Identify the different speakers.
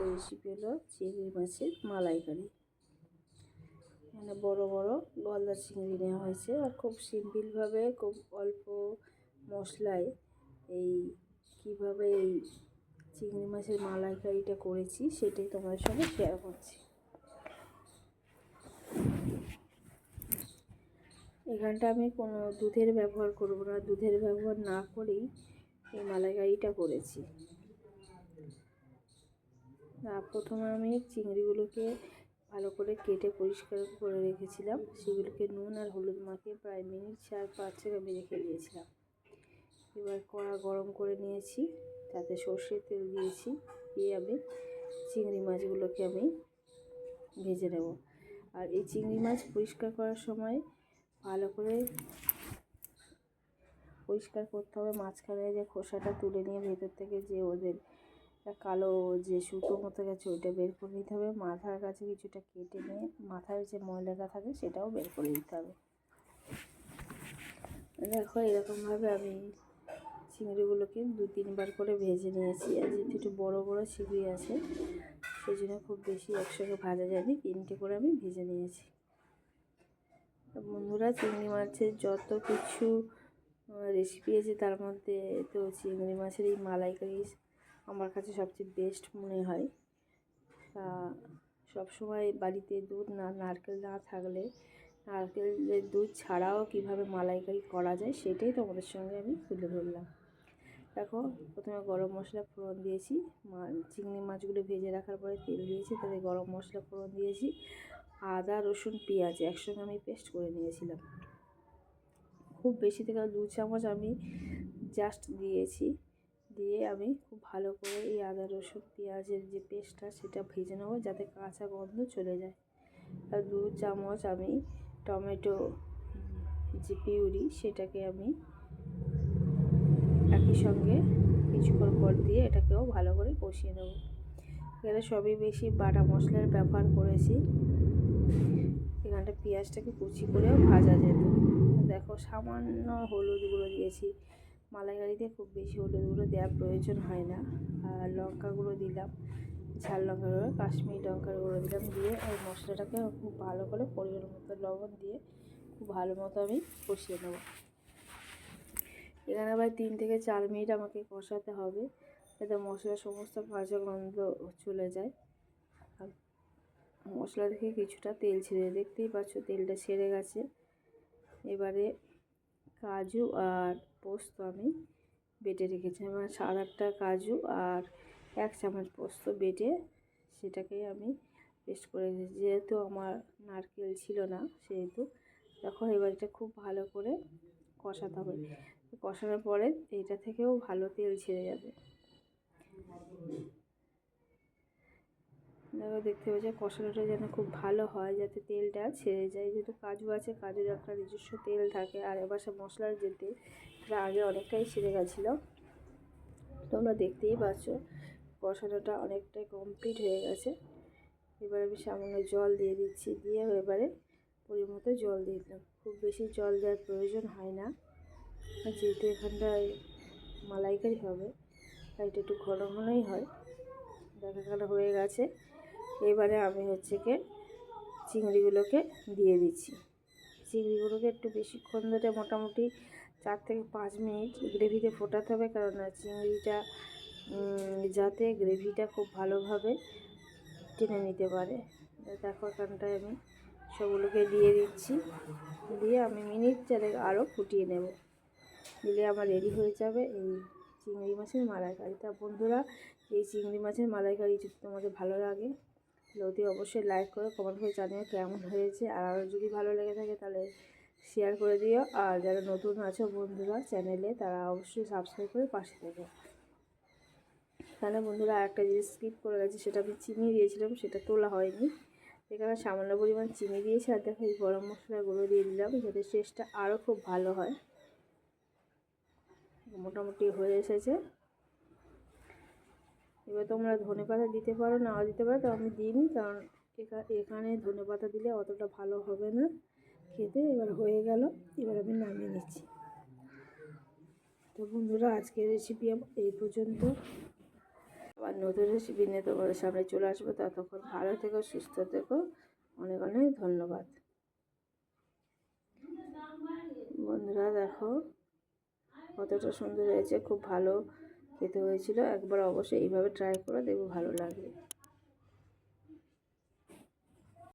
Speaker 1: Recipe হলো চিংড়ি মাছের মালাইকারি। মানে বড় বড় গলদা চিংড়ি নেওয়া হয়েছে আর খুব সিম্পলভাবে খুব অল্প মশলায় কীভাবে এই চিংড়ি মাছের মালাইকারিটা করেছি সেটাই তোমাদের সঙ্গে শেয়ার করছি। এখানটা আমি কোনো দুধের ব্যবহার করব না, দুধের ব্যবহার না করেই এই মালাইকারিটা করেছি। প্রথমে আমি চিংড়িগুলোকে ভালো করে কেটে পরিষ্কার করে রেখেছিলাম, সেগুলোকে নুন আর হলুদ মাখিয়ে প্রায় মিনিট 4-5 আমি রেখে দিয়েছিলাম। এবার কড়া গরম করে নিয়েছি, তাতে সর্ষের তেল দিয়েছি, দিয়ে আমি চিংড়ি মাছগুলোকে আমি ভেজে নেব। আর এই চিংড়ি মাছ পরিষ্কার করার সময় ভালো করে পরিষ্কার করতে হবে, মাঝখানে যে খোসাটা তুলে নিয়ে ভেতর থেকে যে ওদের কালো যে সুতো মতো গেছে ওইটা বের করে নিতে হবে। মাথার কাছে কিছুটা কেটে নিয়ে মাথার যে ময়লাটা থাকে সেটাও বের করে দিতে হবে। দেখো এরকমভাবে আমি চিংড়িগুলোকে 2-3 বার করে ভেজে নিয়েছি। আর যেহেতু একটু বড়ো বড়ো চিংড়ি আছে সেই জন্য খুব বেশি একসঙ্গে ভাজা যায়নি, 3টে করে আমি ভেজে নিয়েছি। বন্ধুরা, চিংড়ি মাছের যত কিছু রেসিপি আছে তার মধ্যে তো চিংড়ি মাছের এই মালাইকারি আমার কাছে সবচেয়ে বেস্ট মনে হয়। সবসময় বাড়িতে দুধ নারকেল না থাকলে নারকেলের দুধ ছাড়াও কিভাবে মালাইকারি করা যায় সেটাই তোমাদের সঙ্গে আমি তুলে ধরলাম। দেখো প্রথমে গরম মশলা ফোড়ন দিয়েছি, চিংড়ি মাছগুলো ভেজে রাখার পরে তেল দিয়েছি, তাতে গরম মশলা ফোড়ন দিয়েছি, আদা রসুন পেঁয়াজ একসঙ্গে আমি পেস্ট করে নিয়েছিলাম। খুব বেশি থেকে 2 চামচ আমি জাস্ট দিয়েছি, দিয়ে আমি খুব ভালো করে এই আদা রসুন পেঁয়াজের যে পেস্টটা সেটা ভেজে নেবো যাতে কাঁচা গন্ধ চলে যায়। আর 2 চামচ আমি টমেটো যে পিউরি সেটাকে আমি একই সঙ্গে কিছুক্ষণ পর দিয়ে এটাকেও ভালো করে কষিয়ে নেব। এখানে সবই বেশি বাটা মশলার ব্যবহার করেছি, এখানটা পেঁয়াজটাকে কুচি করেও ভাজা যেত। দেখো সামান্য হলুদ গুঁড়ো দিয়েছি, মালাইকারিতে খুব বেশি হলুদ গুঁড়ো দেওয়ার প্রয়োজন হয় না। আর লঙ্কা গুঁড়ো দিলাম, ঝাল লঙ্কা গুঁড়ো, কাশ্মীরি লঙ্কার গুঁড়ো দিলাম, দিয়ে ওই মশলাটাকে খুব ভালো করে পরিমাণ মতো লবণ দিয়ে খুব ভালো মতো আমি কষিয়ে নেব। এখানে আবার 3 থেকে 4 মিনিট আমাকে কষাতে হবে যাতে মশলার সমস্ত কাঁচা গন্ধ চলে যায়। আর মশলা থেকে কিছুটা তেল ছেড়ে, দেখতেই পাচ্ছ তেলটা ছেড়ে গেছে। এবারে কাজু আর পোস্ত আমি বেটে রেখেছি, আমার 7-8টা কাজু আর 1 চামচ পোস্ত বেটে সেটাকে আমি পেস্ট করে রেখেছি। যেহেতু আমার নারকেল ছিল না সেহেতু দেখো এবার এটা খুব ভালো করে কষাতে হবে। কষানোর পরে এটা থেকেও ভালো তেল ছেড়ে যাবে। দেখো দেখতে পাচ্ছি কষানোটা যেন খুব ভালো হয়, যাতে তেলটা ছেড়ে যায়। যেহেতু কাজু আছে, কাজুর একটা নিজস্ব তেল থাকে, আর এবার সে মশলার যে তেল সেটা আগে অনেকটাই ছেড়ে গেছিলো। তোমরা দেখতেই পাচ্ছ কষানোটা অনেকটাই কমপ্লিট হয়ে গেছে। এবার আমি সামান্য জল দিয়ে দিচ্ছি, দিয়ে এবারে পরিমাণ মতো জল দিয়ে দিলাম। খুব বেশি জল দেওয়ার প্রয়োজন হয় না, যেহেতু এখানটায় মালাইকারি হবে তাই এটা একটু ঘন ঘনই হয়। দেখা গেল হয়ে গেছে। এবারে আমি চিংড়িগুলোকে দিয়ে দিচ্ছি। চিংড়িগুলোকে একটু বেশিক্ষণ ধরে মোটামুটি 4 থেকে 5 মিনিট গ্রেভিতে ফোটাতে হবে, কারণ চিংড়িটা যাতে গ্রেভিটা খুব ভালোভাবে টেনে নিতে পারে। দেখো এখানটায় আমি সবগুলোকে দিয়ে দিচ্ছি, দিয়ে আমি মিনিট 4 আরও ফুটিয়ে নেব, দিলে আমার রেডি হয়ে যাবে এই চিংড়ি মাছের মালাইকারি। তা বন্ধুরা, এই চিংড়ি মাছের মালাইকারি যদি তোমাদের ভালো লাগে তাহলে অবশ্যই লাইক করো, কমেন্ট করে জানিও কেমন হয়েছে। আর যদি ভালো লেগে থাকে তাহলে শেয়ার করে দিও। আর যারা নতুন আছো বন্ধুরা চ্যানেলে, তারা অবশ্যই সাবস্ক্রাইব করে পাশে থেকো। তাহলে বন্ধুরা একটা জিনিস স্কিপ করে গেছি, সেটা আমি চিনি দিয়েছিলাম, সেটা তোলা হয়নি। এখানে সামান্য পরিমাণ চিনি দিয়েছি, আর দেখো এই গরম মশলাগুলো দিয়ে দিলাম যাতে টেস্টটা আরও খুব ভালো হয়। মোটামুটি হয়ে এসেছে। এবার তোমরা ধনেপাতা দিতে পারো, নাও দিতে পারো, তো আমি দিইনি, কারণ এখানে ধনেপাতা দিলে অতটা ভালো হবে না খেতে। এবার হয়ে গেল, এবার আমি নামিয়ে নিচ্ছি। তো বন্ধুরা, আজকের রেসিপি এই পর্যন্ত। আবার নতুন রেসিপি নিয়ে তোমাদের সামনে চলে আসবো। ততক্ষণ ভালো থেকো, সুস্থ থেকো। অনেক অনেক ধন্যবাদ বন্ধুরা। দেখো কতটা সুন্দর হয়েছে, খুব ভালো খেতে হয়েছিল। একবার অবশ্যই এইভাবে ট্রাই করো, দেখবে ভালো লাগবে।